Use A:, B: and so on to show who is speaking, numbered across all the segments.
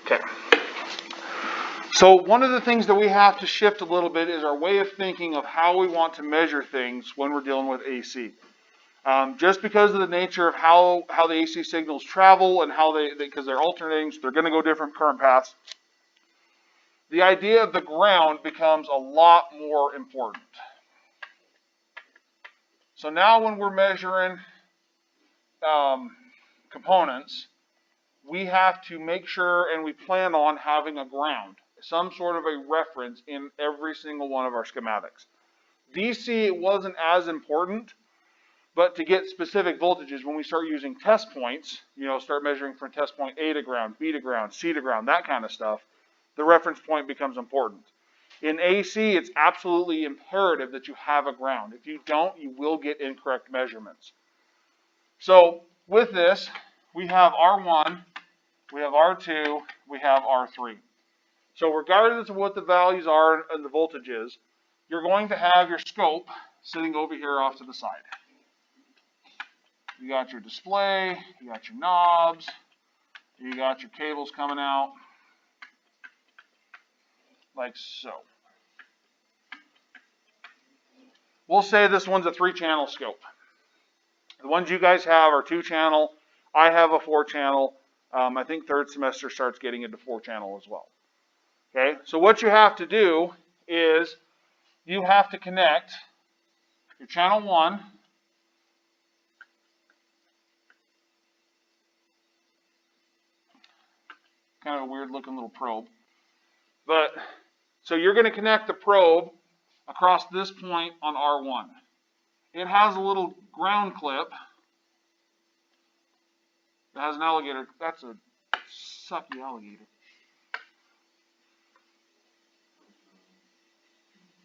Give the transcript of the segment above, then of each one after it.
A: Okay. So one of the things that we have to shift a little bit is our way of thinking of how we want to measure things when we're dealing with AC. Just because of the nature of how the AC signals travel and how because they're alternating, so they're going to go different current paths. The idea of the ground becomes a lot more important. So now when we're measuring components, we have to make sure and we plan on having a ground, some sort of a reference in every single one of our schematics. DC, it wasn't as important, but to get specific voltages, when we start using test points, start measuring from test point A to ground, B to ground, C to ground, that kind of stuff, the reference point becomes important. In AC, it's absolutely imperative that you have a ground. If you don't, you will get incorrect measurements. So with this, we have R1, we have R2, we have R3. So regardless of what the values are and the voltages, you're going to have your scope sitting over here off to the side. You got your display, you got your knobs, you got your cables coming out, like so. We'll say this one's a 3-channel scope. The ones you guys have are 2-channel. I have a 4-channel. I think third semester starts getting into 4-channel as well. Okay, so what you have to do is you have to connect your channel 1 kind of a weird looking little probe. But so you're going to connect the probe across this point on R1. It has a little ground clip. It has an alligator. That's a sucky alligator.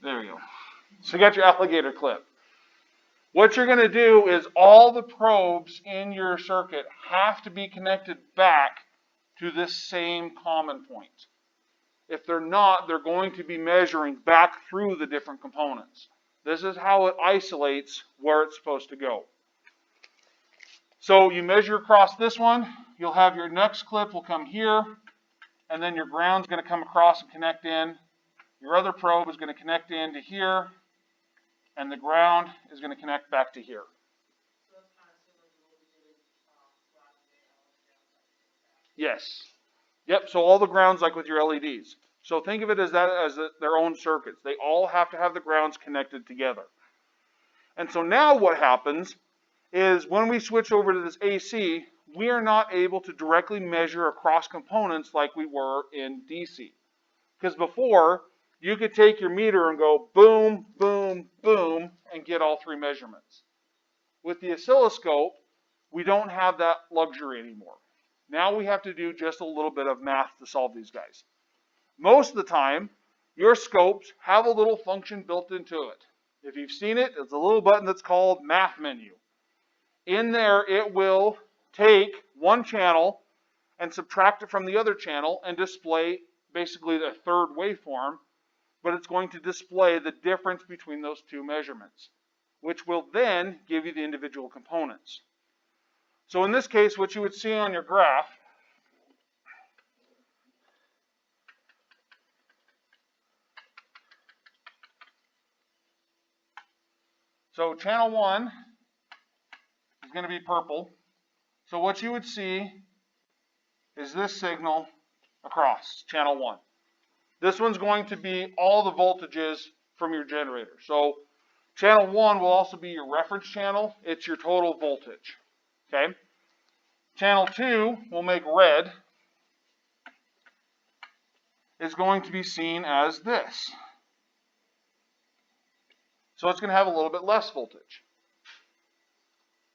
A: There we go. So you got your alligator clip. What you're going to do is all the probes in your circuit have to be connected back to this same common point. If they're not, they're going to be measuring back through the different components. This is how it isolates where it's supposed to go. So you measure across this one, you'll have your next clip will come here, and then your ground's going to come across and connect in. Your other probe is going to connect into here, and the ground is going to connect back to here. Yes. Yep, so all the grounds like with your LEDs. So think of it as their own circuits. They all have to have the grounds connected together. And so now what happens is when we switch over to this AC, we are not able to directly measure across components like we were in DC. Because before, you could take your meter and go boom, boom, boom, and get all 3 measurements. With the oscilloscope, we don't have that luxury anymore. Now we have to do just a little bit of math to solve these guys. Most of the time, your scopes have a little function built into it. If you've seen it, it's a little button that's called Math Menu. In there, it will take one channel and subtract it from the other channel and display basically the third waveform, but it's going to display the difference between those 2 measurements, which will then give you the individual components. So in this case, what you would see on your graph so channel 1 is going to be purple. So what you would see is this signal across channel 1. This one's going to be all the voltages from your generator. So channel 1 will also be your reference channel. It's your total voltage. Okay? Channel 2 will make red. Is going to be seen as this. So it's going to have a little bit less voltage.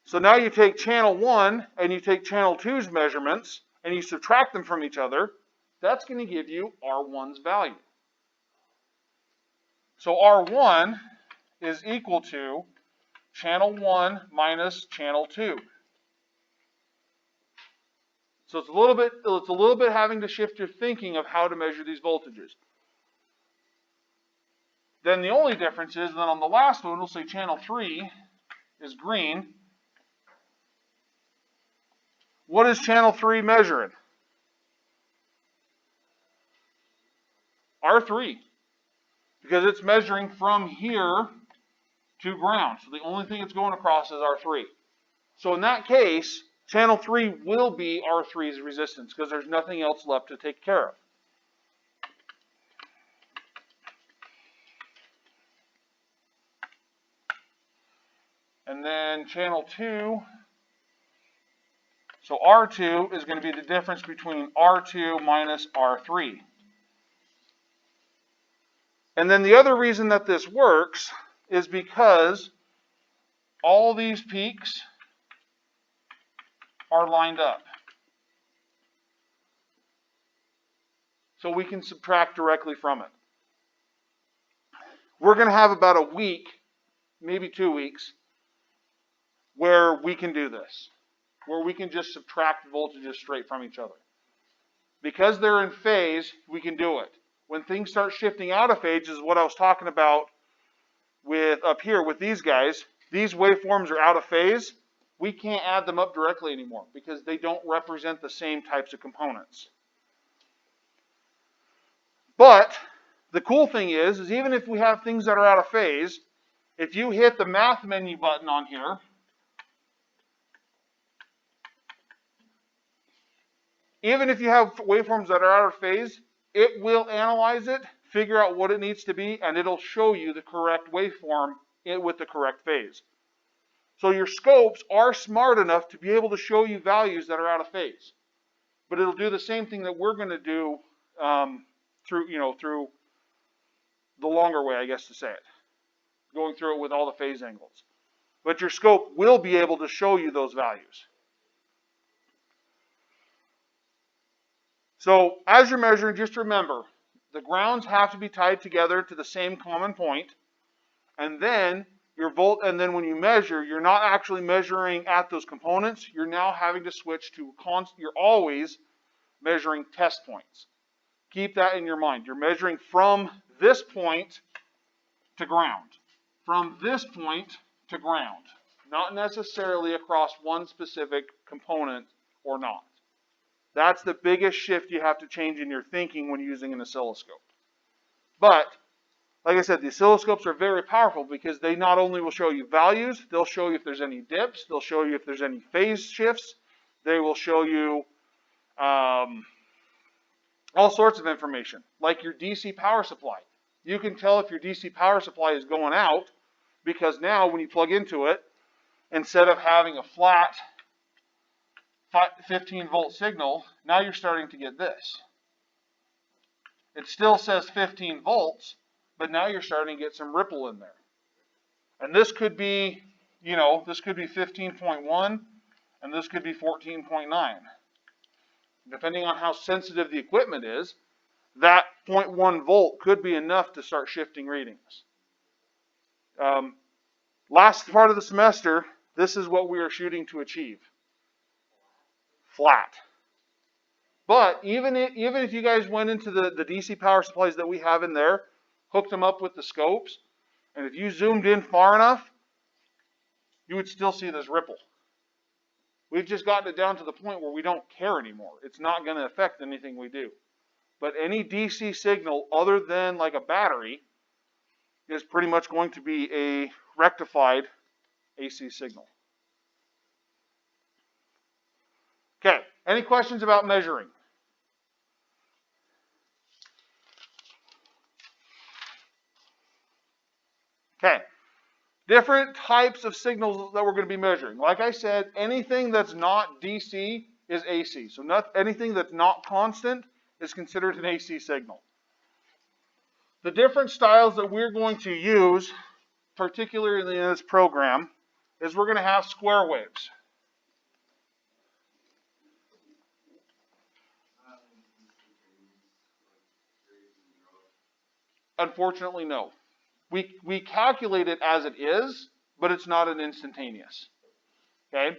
A: So now you take channel 1 and you take channel 2's measurements and you subtract them from each other. That's going to give you R1's value. So R1 is equal to channel 1 minus channel 2. So it's a little bit having to shift your thinking of how to measure these voltages. Then the only difference is that on the last one, we'll say channel 3 is green. What is channel 3 measuring? R3, because it's measuring from here to ground. So the only thing it's going across is R3. So in that case, channel 3 will be R3's resistance because there's nothing else left to take care of. And then channel 2, so R2 is going to be the difference between R2 minus R3. And then the other reason that this works is because all these peaks are lined up. So we can subtract directly from it. We're going to have about a week, maybe 2 weeks, where we can do this, where we can just subtract voltages straight from each other. Because they're in phase, we can do it. When things start shifting out of phase is what I was talking about with up here with these guys. These waveforms are out of phase. We can't add them up directly anymore because they don't represent the same types of components. But the cool thing is even if we have things that are out of phase, if you hit the math menu button on here, even if you have waveforms that are out of phase, it will analyze it, figure out what it needs to be, and it'll show you the correct waveform with the correct phase. So your scopes are smart enough to be able to show you values that are out of phase. But it'll do the same thing that we're going to do through the longer way, I guess to say it. Going through it with all the phase angles. But your scope will be able to show you those values. So as you're measuring, just remember, the grounds have to be tied together to the same common point, and then when you measure, you're not actually measuring at those components. You're now having to switch to you're always measuring test points. Keep that in your mind. You're measuring from this point to ground. From this point to ground. Not necessarily across one specific component or not. That's the biggest shift you have to change in your thinking when using an oscilloscope. But, like I said, the oscilloscopes are very powerful because they not only will show you values, they'll show you if there's any dips, they'll show you if there's any phase shifts, they will show you all sorts of information, like your DC power supply. You can tell if your DC power supply is going out because now when you plug into it, instead of having a flat 15 volt signal, now you're starting to get this. It still says 15 volts, but now you're starting to get some ripple in there. And this could be, this could be 15.1 and this could be 14.9. Depending on how sensitive the equipment is, that 0.1 volt could be enough to start shifting readings. Last part of the semester, this is what we are shooting to achieve. Flat. But even if you guys went into the DC power supplies that we have in there, hooked them up with the scopes, and if you zoomed in far enough, you would still see this ripple. We've just gotten it down to the point where we don't care anymore. It's not going to affect anything we do. But any DC signal other than like a battery is pretty much going to be a rectified AC signal. Okay, any questions about measuring? Okay, different types of signals that we're going to be measuring. Like I said, anything that's not DC is AC. So anything that's not constant is considered an AC signal. The different styles that we're going to use, particularly in this program, is we're going to have square waves. Unfortunately, no. We calculate it as it is, but it's not an instantaneous. Okay?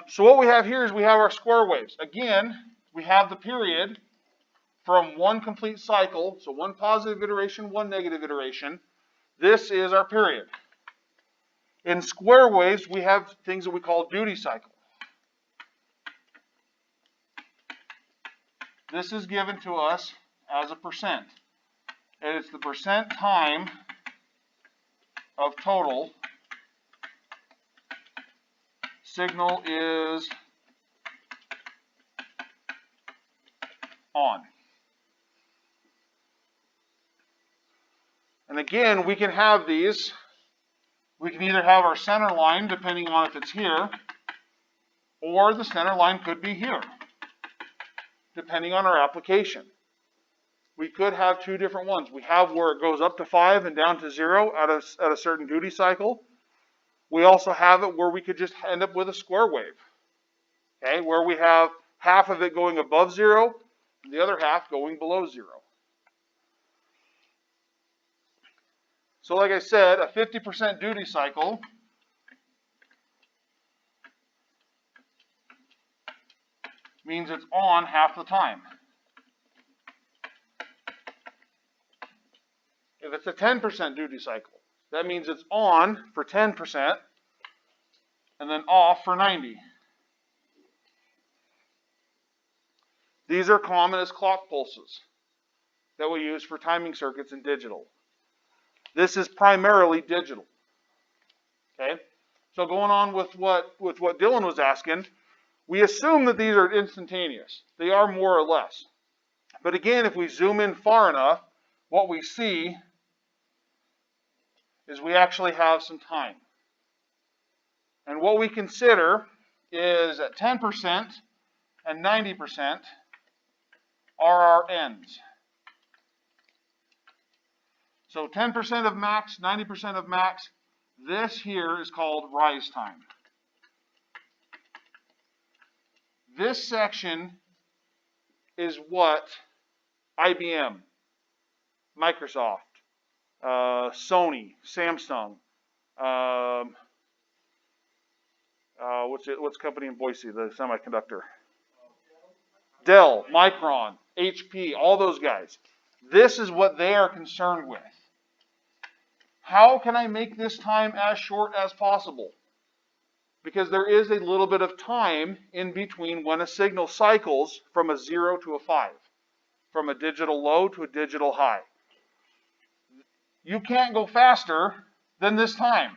A: So what we have here is we have our square waves. Again, we have the period from one complete cycle, so one positive iteration, one negative iteration. This is our period. In square waves, we have things that we call duty cycle. This is given to us as a percent. And it's the percent time of total signal is on. And again, we can have these. We can either have our center line, depending on if it's here, or the center line could be here, depending on our application. We could have two different ones. We have where it goes up to 5 and down to 0 at a certain duty cycle. We also have it where we could just end up with a square wave, okay, where we have half of it going above 0 and the other half going below 0. So like I said, a 50% duty cycle means it's on half the time. If it's a 10% duty cycle, that means it's on for 10% and then off for 90. These are common as clock pulses that we use for timing circuits in digital. This is primarily digital. Okay? So going on with what Dylan was asking, we assume that these are instantaneous. They are more or less. But again, if we zoom in far enough, what we see is we actually have some time. And what we consider is at 10% and 90% are our ends. So 10% of max, 90% of max, this here is called rise time. This section is what IBM, Microsoft, Sony, Samsung, what's company in Boise, the semiconductor? Dell, Micron, HP, all those guys. This is what they are concerned with. How can I make this time as short as possible? Because there is a little bit of time in between when a signal cycles from a 0 to a 5, from a digital low to a digital high. You can't go faster than this time.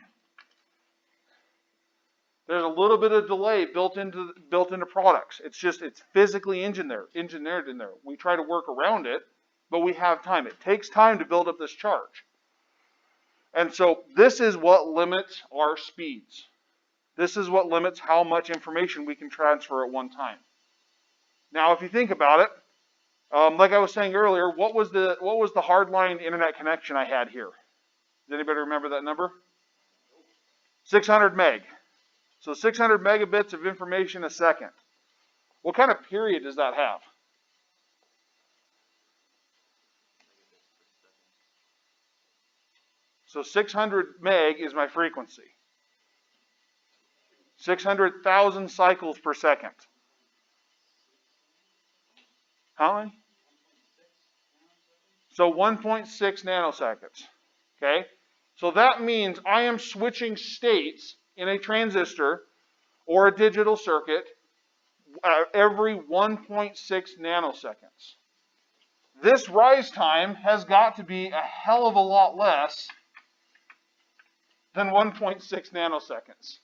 A: There's a little bit of delay built into products. It's physically engineered in there. We try to work around it, but we have time. It takes time to build up this charge. And so this is what limits our speeds. This is what limits how much information we can transfer at one time. Now, if you think about it, like I was saying earlier, what was the hardline internet connection I had here? Does anybody remember that number? 600 meg. So 600 megabits of information a second. What kind of period does that have? So 600 meg is my frequency. 600,000 cycles per second. How many? So 1.6 nanoseconds. Okay? So that means I am switching states in a transistor or a digital circuit every 1.6 nanoseconds. This rise time has got to be a hell of a lot less than 1.6 nanoseconds.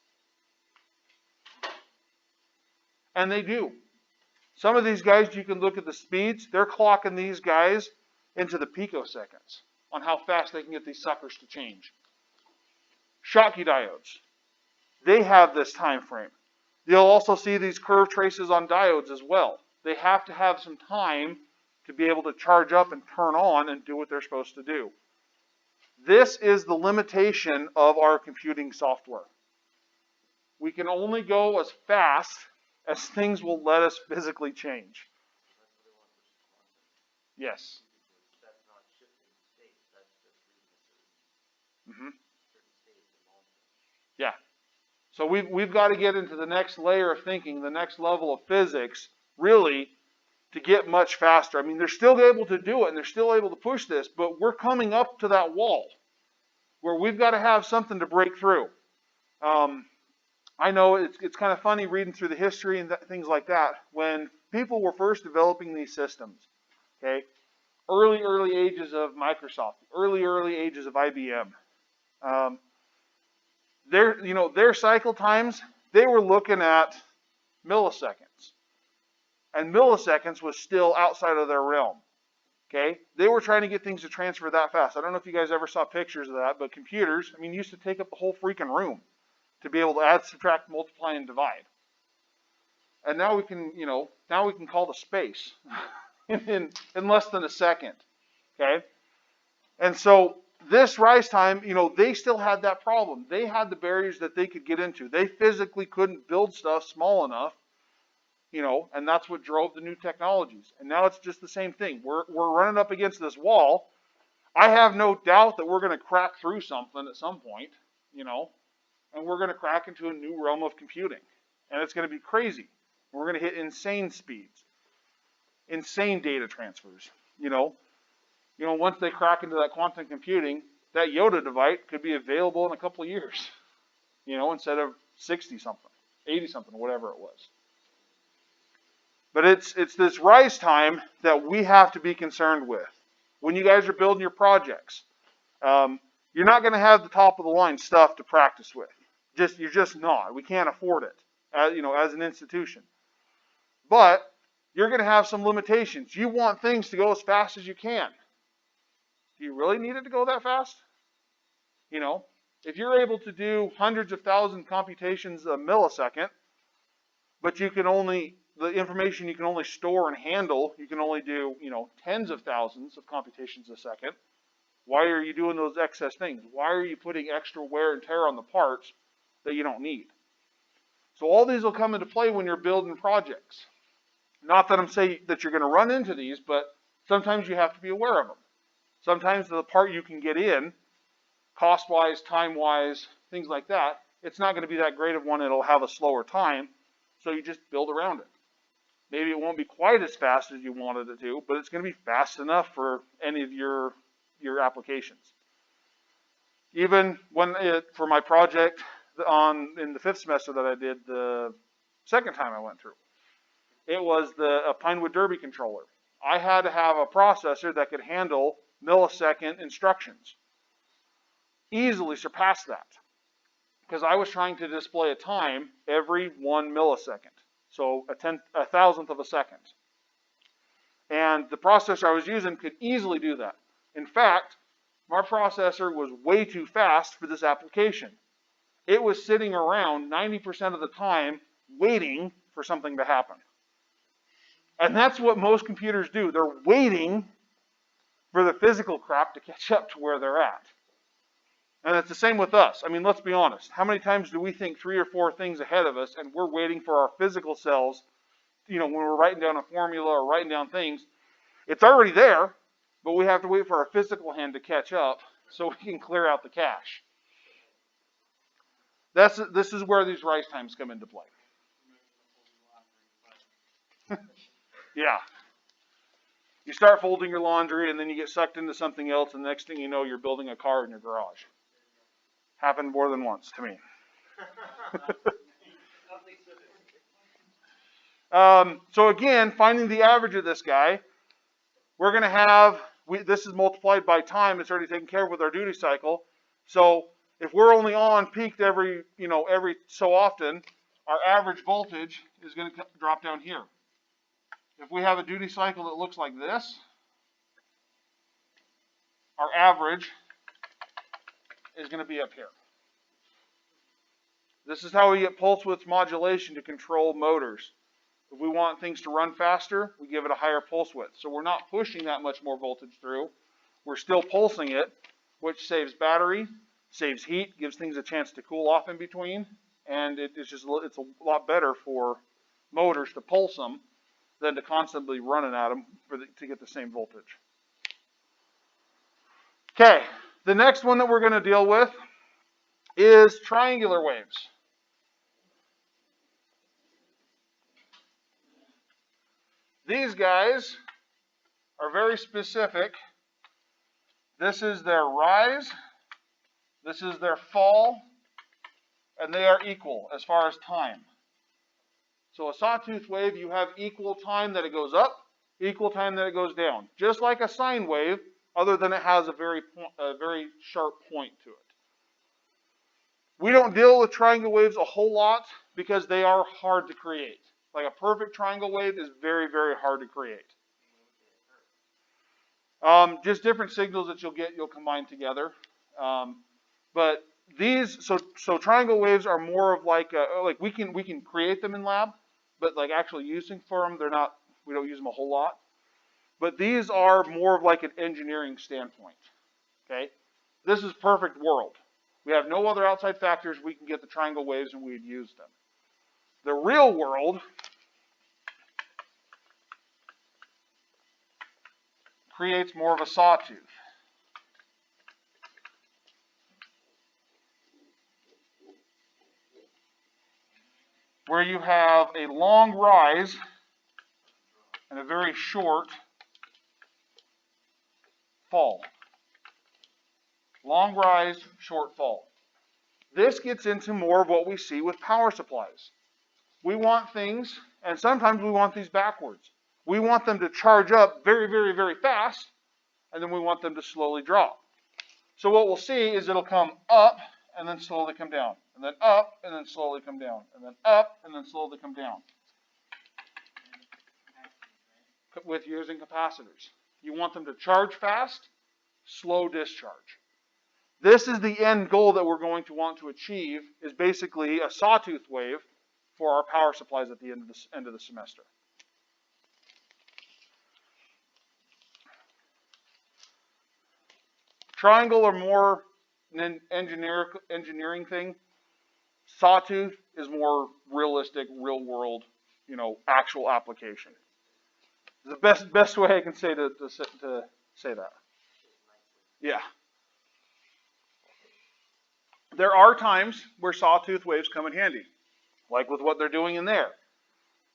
A: And they do. Some of these guys, you can look at the speeds, they're clocking these guys into the picoseconds on how fast they can get these suckers to change. Schottky diodes, they have this time frame. You'll also see these curve traces on diodes as well. They have to have some time to be able to charge up and turn on and do what they're supposed to do. This is the limitation of our computing software. We can only go as fast as things will let us physically change. Yes. Mm-hmm. Yeah. So we've got to get into the next layer of thinking, the next level of physics, really, to get much faster. I mean, they're still able to do it, and they're still able to push this, but we're coming up to that wall where we've got to have something to break through. I know it's kind of funny reading through the history and things like that. When people were first developing these systems, okay, early ages of Microsoft, early ages of IBM. Um, their cycle times, they were looking at milliseconds, and milliseconds was still outside of their realm. Okay, they were trying to get things to transfer that fast. I don't know if you guys ever saw pictures of that, but computers, I mean, used to take up the whole freaking room to be able to add, subtract, multiply, and divide. And now we can, now we can call the space in less than a second. Okay, and so this rise time, they still had that problem. They had the barriers that they could get into. They physically couldn't build stuff small enough, and that's what drove the new technologies. And now it's just the same thing. We're running up against this wall. I have no doubt that we're going to crack through something at some point, and we're going to crack into a new realm of computing. And it's going to be crazy. We're going to hit insane speeds, insane data transfers, once they crack into that quantum computing, that Yoda device could be available in a couple of years, instead of 60 something, 80 something, whatever it was. But it's this rise time that we have to be concerned with. When you guys are building your projects, you're not going to have the top of the line stuff to practice with. You're just not. We can't afford it, as an institution. But you're going to have some limitations. You want things to go as fast as you can. Do you really need it to go that fast? If you're able to do hundreds of thousands computations a millisecond, but the information you can only store and handle, you can only do, tens of thousands of computations a second. Why are you doing those excess things? Why are you putting extra wear and tear on the parts that you don't need? So all these will come into play when you're building projects. Not that I'm saying that you're going to run into these, but sometimes you have to be aware of them. Sometimes the part you can get in, cost-wise, time-wise, things like that, it's not going to be that great of one. It'll have a slower time, so you just build around it. Maybe it won't be quite as fast as you wanted it to, but it's going to be fast enough for any of your applications. Even for my project in the 5th semester that I did the second time I went through, it was a Pinewood Derby controller. I had to have a processor that could handle millisecond instructions. Easily surpassed that, because I was trying to display a time every 1 millisecond, so a thousandth of a second. And the processor I was using could easily do that. In fact, my processor was way too fast for this application. It was sitting around 90% of the time waiting for something to happen. And that's what most computers do. They're waiting for the physical crap to catch up to where they're at. And it's the same with us. I mean, let's be honest. How many times do we think 3 or 4 things ahead of us, and we're waiting for our physical selves, when we're writing down a formula or writing down things, it's already there, but we have to wait for our physical hand to catch up so we can clear out the cache. This is where these rise times come into play. Yeah. You start folding your laundry, and then you get sucked into something else, and the next thing you know, you're building a car in your garage. Happened more than once to me. So again, finding the average of this guy, we're going to have, this is multiplied by time. It's already taken care of with our duty cycle. So if we're only on peaked every so often, our average voltage is going to drop down here. If we have a duty cycle that looks like this, our average is going to be up here. This is how we get pulse width modulation to control motors. If we want things to run faster, we give it a higher pulse width. So we're not pushing that much more voltage through. We're still pulsing it, which saves battery, saves heat, gives things a chance to cool off in between, and it's a lot better for motors to pulse them than to constantly running at them to get the same voltage. Okay, the next one that we're going to deal with is triangular waves. These guys are very specific. This is their rise, this is their fall, and they are equal as far as time. So a sawtooth wave, you have equal time that it goes up, equal time that it goes down. Just like a sine wave, other than it has a very sharp point to it. We don't deal with triangle waves a whole lot because they are hard to create. Like a perfect triangle wave is very, very hard to create. Just different signals that you'll combine together. But these, so triangle waves are more of like we can create them in lab, but like actually using for them, we don't use them a whole lot. But these are more of like an engineering standpoint. Okay, this is perfect world. We have no other outside factors. We can get the triangle waves and we'd use them. The real world creates more of a sawtooth. Where you have a long rise and a very short fall. Long rise, short fall. This gets into more of what we see with power supplies. We want things, and sometimes we want these backwards. We want them to charge up very, very, very fast, and then we want them to slowly drop. So what we'll see is it'll come up and then slowly come down, and then up and then slowly come down, and then up and then slowly come down. With using capacitors. You want them to charge fast, slow discharge. This is the end goal that we're going to want to achieve, is basically a sawtooth wave for our power supplies at the end of the semester. Triangle are more an engineering thing. Sawtooth is more realistic, real world, actual application. The best way I can say to say that. Yeah. There are times where sawtooth waves come in handy, like with what they're doing in there.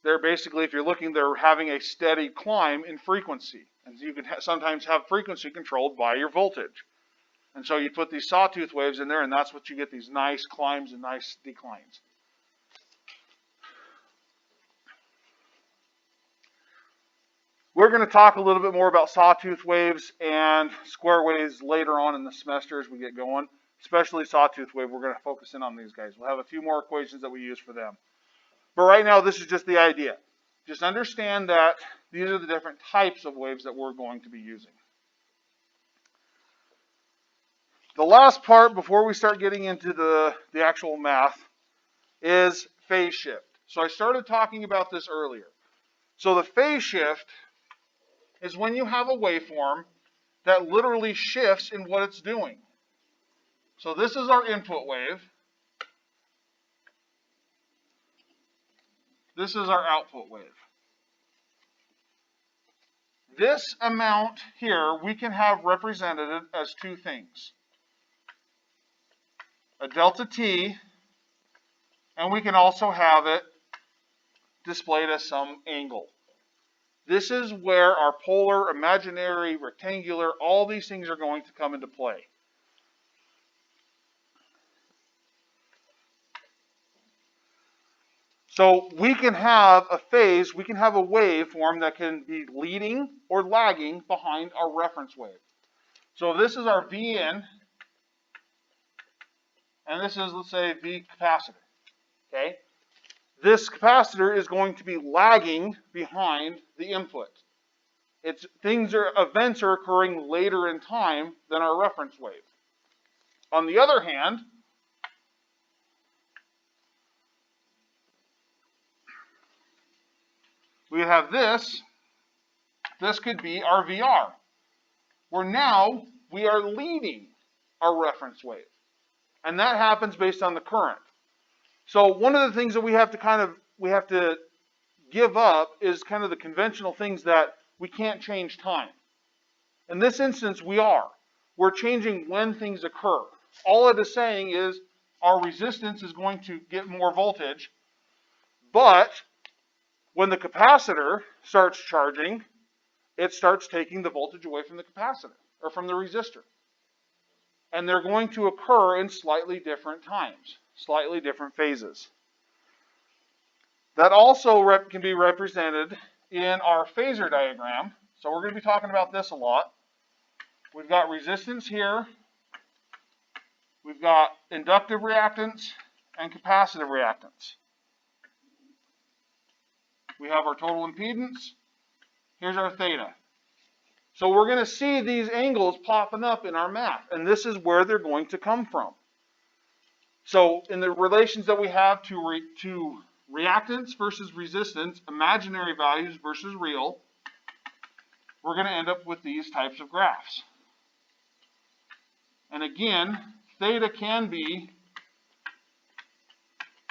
A: They're basically, if you're looking, they're having a steady climb in frequency. And you can sometimes have frequency controlled by your voltage. And so you put these sawtooth waves in there, and that's what you get, these nice climbs and nice declines. We're going to talk a little bit more about sawtooth waves and square waves later on in the semester as we get going. Especially sawtooth wave, we're going to focus in on these guys. We'll have a few more equations that we use for them. But right now, this is just the idea. Just understand that these are the different types of waves that we're going to be using. The last part, before we start getting into the actual math, is phase shift. So I started talking about this earlier. So the phase shift is when you have a waveform that literally shifts in what it's doing. So this is our input wave. This is our output wave. This amount here we can have represented as two things. A delta t, and we can also have it displayed as some angle. This is where our polar, imaginary, rectangular, all these things are going to come into play. So we can have a phase, we can have a waveform that can be leading or lagging behind our reference wave. So this is our Vn, and this is, let's say, V capacitor. Okay? This capacitor is going to be lagging behind the input. Events are occurring later in time than our reference wave. On the other hand, we have this. This could be our VR, where now we are leading our reference wave. And that happens based on the current. So one of the things that we have to give up is kind of the conventional things that we can't change time. In this instance, we're changing when things occur. All it is saying is our resistance is going to get more voltage, but when the capacitor starts charging, it starts taking the voltage away from the capacitor, or from the resistor. And they're going to occur in slightly different times, slightly different phases. That also can be represented in our phasor diagram, so we're going to be talking about this a lot. We've got resistance here, we've got inductive reactance and capacitive reactance. We have our total impedance. Here's our theta. So we're going to see these angles popping up in our math, and this is where they're going to come from. So in the relations that we have to reactance versus resistance, imaginary values versus real, we're going to end up with these types of graphs. And again, theta can be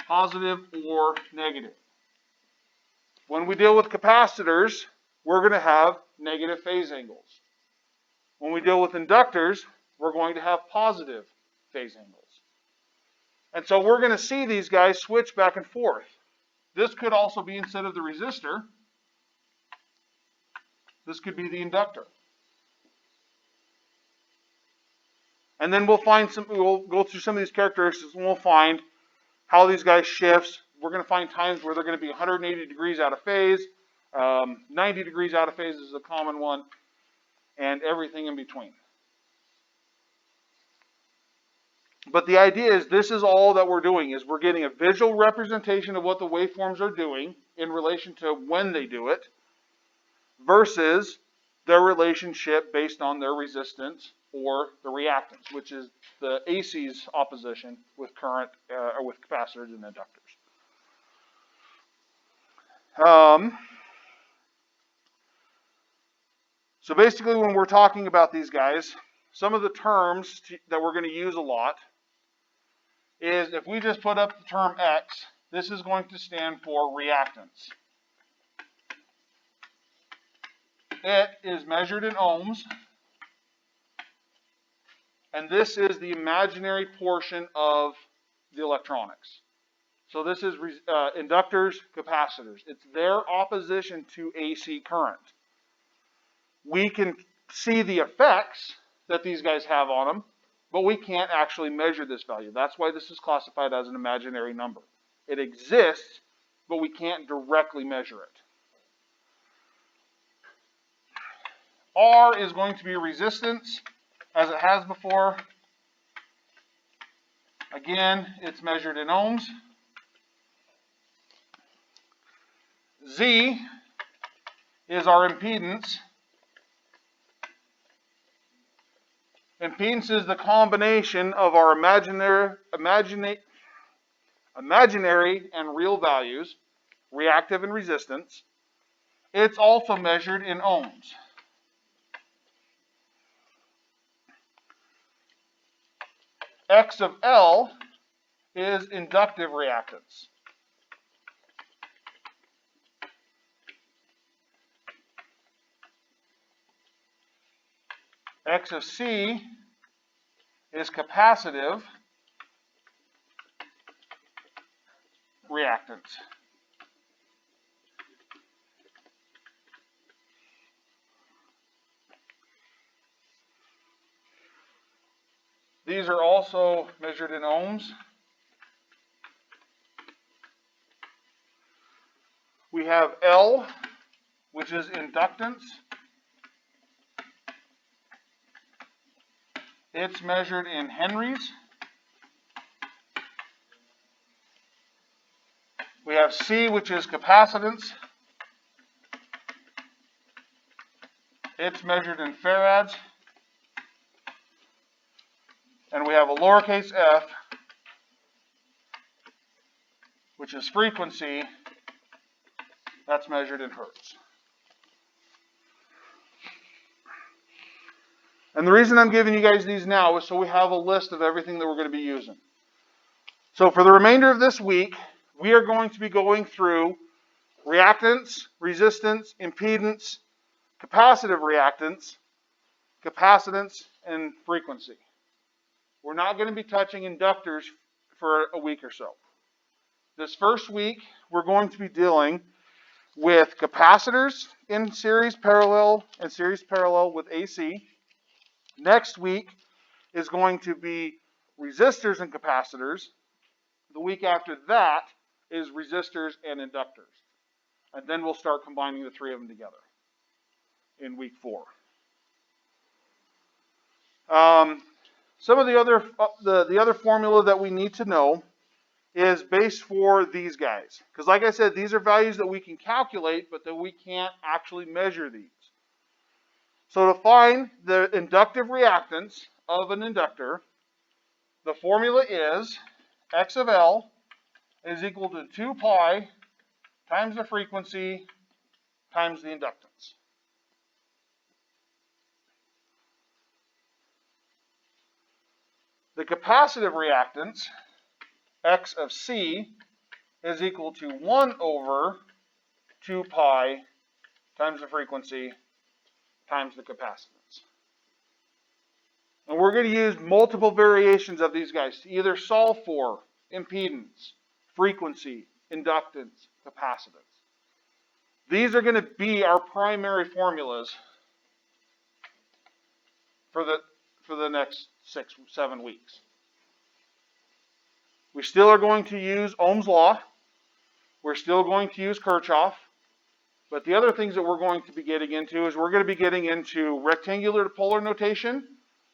A: positive or negative. When we deal with capacitors, we're going to have negative phase angles. When we deal with inductors, we're going to have positive phase angles. And so we're going to see these guys switch back and forth. This could also be, instead of the resistor, this could be the inductor. And then we'll go through some of these characteristics and we'll find how these guys shift. We're going to find times where they're going to be 180 degrees out of phase, 90 degrees out of phase is a common one, and everything in between. But the idea is this is all that we're doing, is we're getting a visual representation of what the waveforms are doing in relation to when they do it versus their relationship based on their resistance or the reactance, which is the AC's opposition with current or with capacitors and inductors. So basically when we're talking about these guys, some of the terms that we're going to use a lot is if we just put up the term X, this is going to stand for reactance. It is measured in ohms, and this is the imaginary portion of the electronics. So this is inductors, capacitors. It's their opposition to AC current. We can see the effects that these guys have on them, but we can't actually measure this value. That's why this is classified as an imaginary number. It exists, but we can't directly measure it. R is going to be resistance, as it has before. Again, it's measured in ohms. Z is our impedance. Impedance is the combination of our imaginary and real values, reactive and resistance. It's also measured in ohms. X of L is inductive reactance. X of C is capacitive reactance. These are also measured in ohms. We have L, which is inductance. It's measured in henries. We have C, which is capacitance. It's measured in farads. And we have a lowercase f, which is frequency. That's measured in hertz. And the reason I'm giving you guys these now is so we have a list of everything that we're going to be using. So for the remainder of this week, we are going to be going through reactance, resistance, impedance, capacitive reactance, capacitance, and frequency. We're not going to be touching inductors for a week or so. This first week, we're going to be dealing with capacitors in series parallel and series parallel with AC. Next week is going to be resistors and capacitors. The week after that is resistors and inductors. And then we'll start combining the three of them together in week 4. Some of the other the other formula that we need to know is based for these guys. Because like I said, these are values that we can calculate, but that we can't actually measure these. So to find the inductive reactance of an inductor, the formula is X of L is equal to 2 pi times the frequency times the inductance. The capacitive reactance, X of C, is equal to 1 over 2 pi times the frequency times the capacitance. And we're going to use multiple variations of these guys to either solve for impedance, frequency, inductance, capacitance. These are going to be our primary formulas for the next 6-7 weeks. We still are going to use Ohm's law. We're still going to use Kirchhoff. But the other things that we're going to be getting into is we're going to be getting into rectangular to polar notation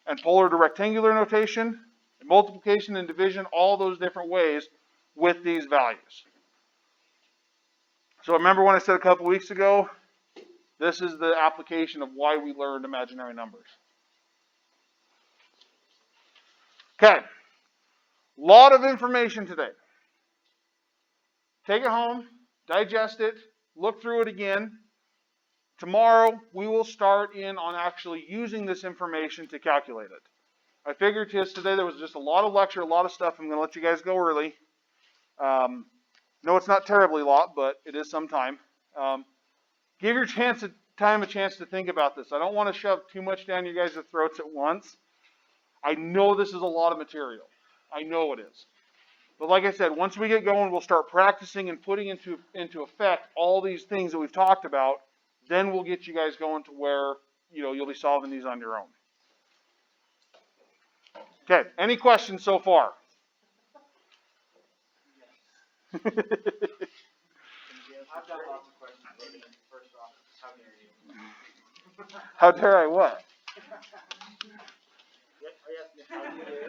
A: and polar to rectangular notation, and multiplication and division, all those different ways with these values. So remember when I said a couple weeks ago, this is the application of why we learned imaginary numbers. Okay, lot of information today. Take it home, digest it, look through it again. Tomorrow, we will start in on actually using this information to calculate it. I figured today there was just a lot of lecture, a lot of stuff. I'm going to let you guys go early. No, it's not terribly a lot, but it is some time. Give your time a chance to think about this. I don't want to shove too much down your guys' throats at once. I know this is a lot of material. I know it is. But like I said, once we get going, we'll start practicing and putting into effect all these things that we've talked about. Then we'll get you guys going to where you'll be solving these on your own. Okay, any questions so far?
B: I've got lots of questions. First off, how dare you?
A: How dare I what?
B: Yes, how dare